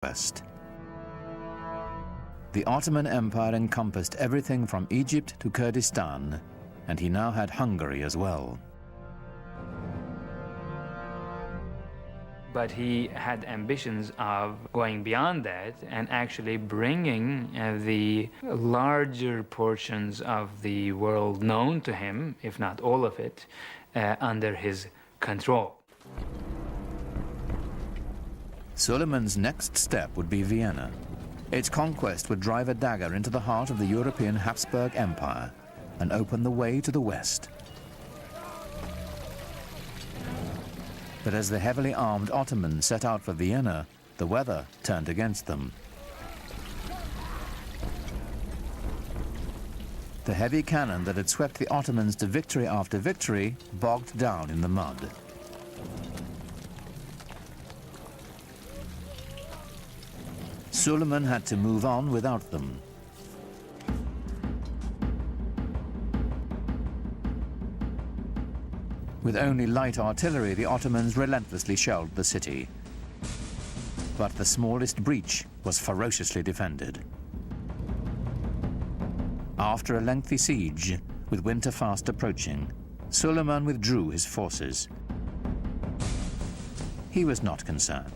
Conquest. The Ottoman Empire encompassed everything from Egypt to Kurdistan, and he now had Hungary as well. But he had ambitions of going beyond that and actually bringing the larger portions of the world known to him, if not all of it, under his control. Suleiman's next step would be Vienna. Its conquest would drive a dagger into the heart of the European Habsburg Empire and open the way to the West. But as the heavily armed Ottomans set out for Vienna, the weather turned against them. The heavy cannon that had swept the Ottomans to victory after victory bogged down in the mud. Suleiman had to move on without them. With only light artillery, the Ottomans relentlessly shelled the city. But the smallest breach was ferociously defended. After a lengthy siege, with winter fast approaching, Suleiman withdrew his forces. He was not concerned.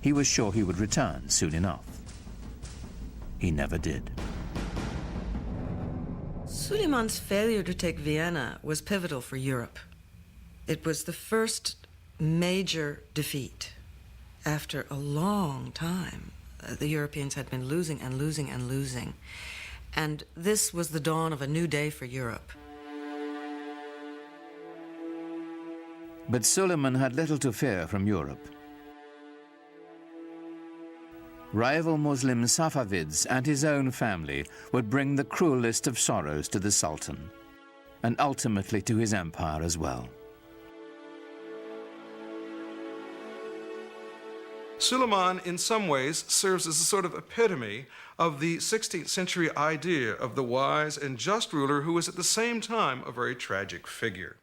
He was sure he would return soon enough. He never did. Suleiman's failure to take Vienna was pivotal for Europe. It was the first major defeat after a long time. The Europeans had been losing and losing and losing. And this was the dawn of a new day for Europe. But Suleiman had little to fear from Europe. Rival Muslim Safavids and his own family would bring the cruelest of sorrows to the Sultan, and ultimately to his empire as well. Suleiman, in some ways, serves as a sort of epitome of the 16th century idea of the wise and just ruler who was at the same time a very tragic figure.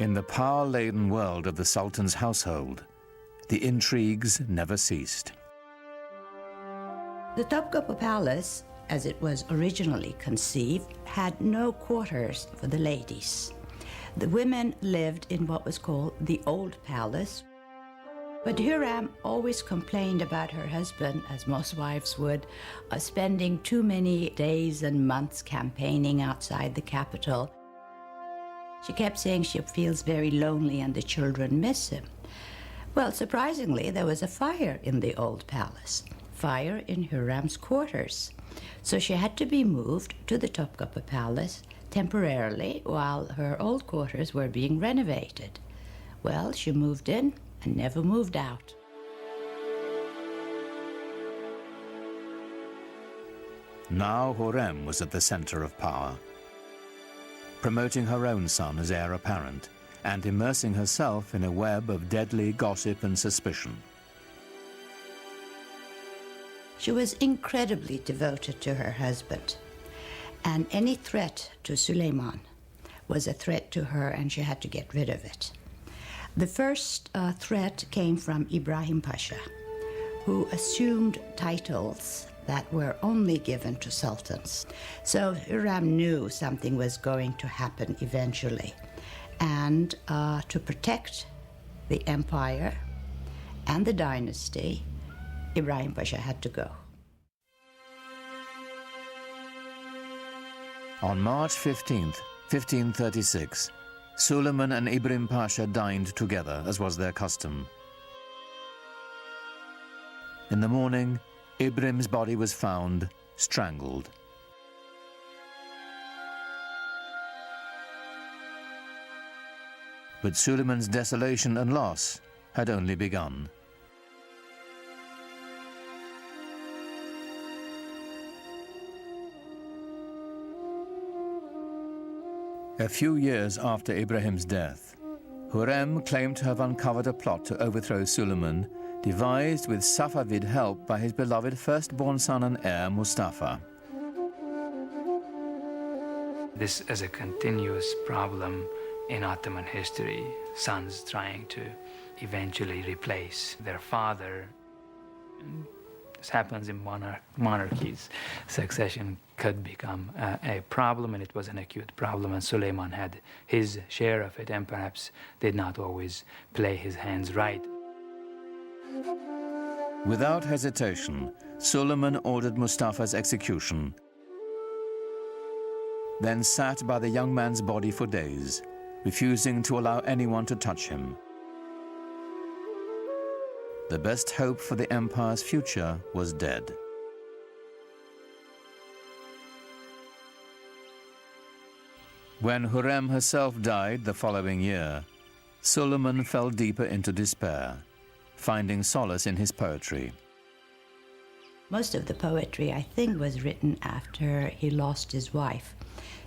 In the power-laden world of the Sultan's household, the intrigues never ceased. The Topkapi Palace, as it was originally conceived, had no quarters for the ladies. The women lived in what was called the Old Palace. But Hürrem always complained about her husband, as most wives would, spending too many days and months campaigning outside the capital. She kept saying she feels very lonely and the children miss him. Well, surprisingly, there was a fire in the Old Palace, fire in Hürrem's quarters. So she had to be moved to the Topkapi Palace temporarily while her old quarters were being renovated. Well, she moved in and never moved out. Now Hürrem was at the center of power, promoting her own son as heir apparent and immersing herself in a web of deadly gossip and suspicion. She was incredibly devoted to her husband, and any threat to Suleiman was a threat to her, and she had to get rid of it. The first threat came from Ibrahim Pasha, who assumed titles that were only given to sultans. So Hürrem knew something was going to happen eventually. And to protect the empire and the dynasty, Ibrahim Pasha had to go. On March 15th, 1536, Suleiman and Ibrahim Pasha dined together, as was their custom. In the morning, Ibrahim's body was found strangled. But Suleiman's desolation and loss had only begun. A few years after Ibrahim's death, Hürrem claimed to have uncovered a plot to overthrow Suleiman, devised with Safavid help by his beloved firstborn son and heir, Mustafa. This is a continuous problem in Ottoman history. sons trying to eventually replace their father. This happens in monarchies. Succession could become a problem, and it was an acute problem, and Suleiman had his share of it and perhaps did not always play his hands right. Without hesitation, Suleiman ordered Mustafa's execution, then sat by the young man's body for days, refusing to allow anyone to touch him. The best hope for the empire's future was dead. When Hurrem herself died the following year, Suleiman fell deeper into despair, finding solace in his poetry. Most of the poetry, I think, was written after he lost his wife,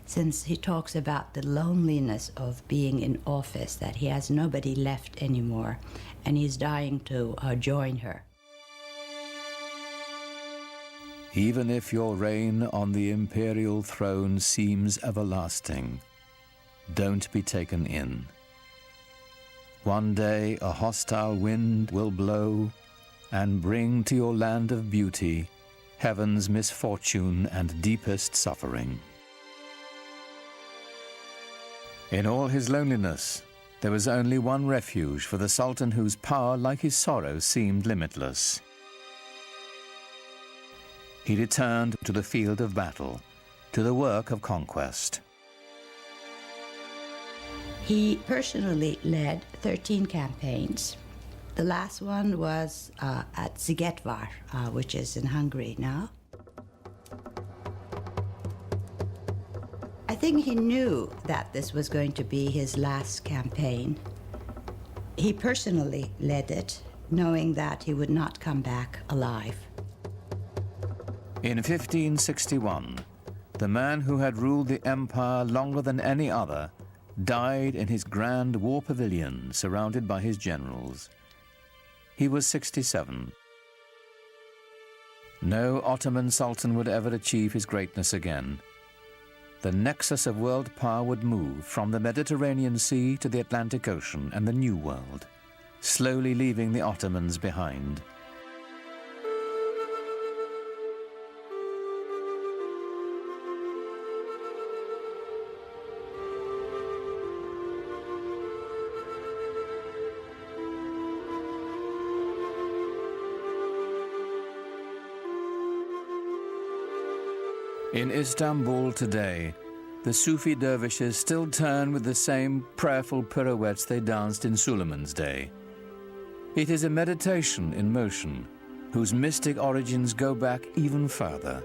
since he talks about the loneliness of being in office, that he has nobody left anymore, and he's dying to join her. Even if your reign on the imperial throne seems everlasting, don't be taken in. One day a hostile wind will blow and bring to your land of beauty heaven's misfortune and deepest suffering. In all his loneliness, there was only one refuge for the Sultan whose power, like his sorrow, seemed limitless. He returned to the field of battle, to the work of conquest. He personally led 13 campaigns. The last one was at Szigetvar, which is in Hungary now. I think he knew that this was going to be his last campaign. He personally led it, knowing that he would not come back alive. In 1561, the man who had ruled the empire longer than any other died in his grand war pavilion, surrounded by his generals. He was 67. No Ottoman Sultan would ever achieve his greatness again. The nexus of world power would move from the Mediterranean Sea to the Atlantic Ocean and the New World, slowly leaving the Ottomans behind. In Istanbul today, the Sufi dervishes still turn with the same prayerful pirouettes they danced in Suleiman's day. It is a meditation in motion, whose mystic origins go back even further,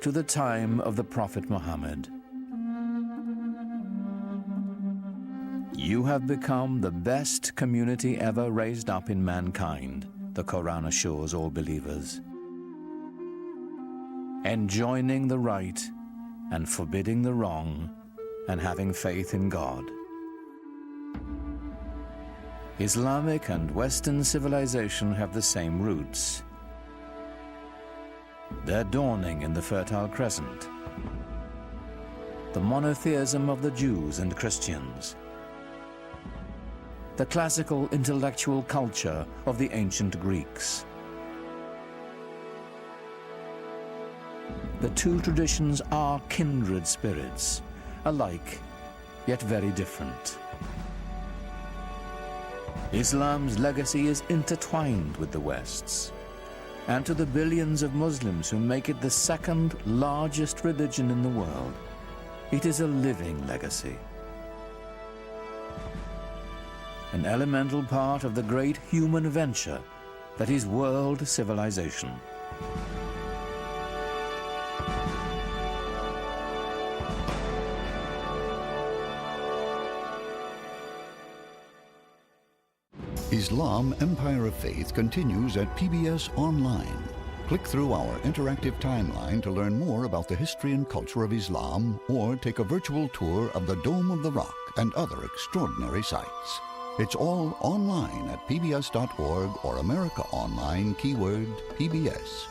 to the time of the Prophet Muhammad. You have become the best community ever raised up in mankind, the Quran assures all believers. Enjoining the right and forbidding the wrong, and having faith in God. Islamic and Western civilization have the same roots. They're dawning in the Fertile Crescent. The monotheism of the Jews and Christians. The classical intellectual culture of the ancient Greeks. The two traditions are kindred spirits, alike, yet very different. Islam's legacy is intertwined with the West's, and to the billions of Muslims who make it the second largest religion in the world, it is a living legacy. An elemental part of the great human venture that is world civilization. Islam Empire of Faith continues at PBS Online. Click through our interactive timeline to learn more about the history and culture of Islam, or take a virtual tour of the Dome of the Rock and other extraordinary sites. It's all online at pbs.org or America Online, keyword PBS.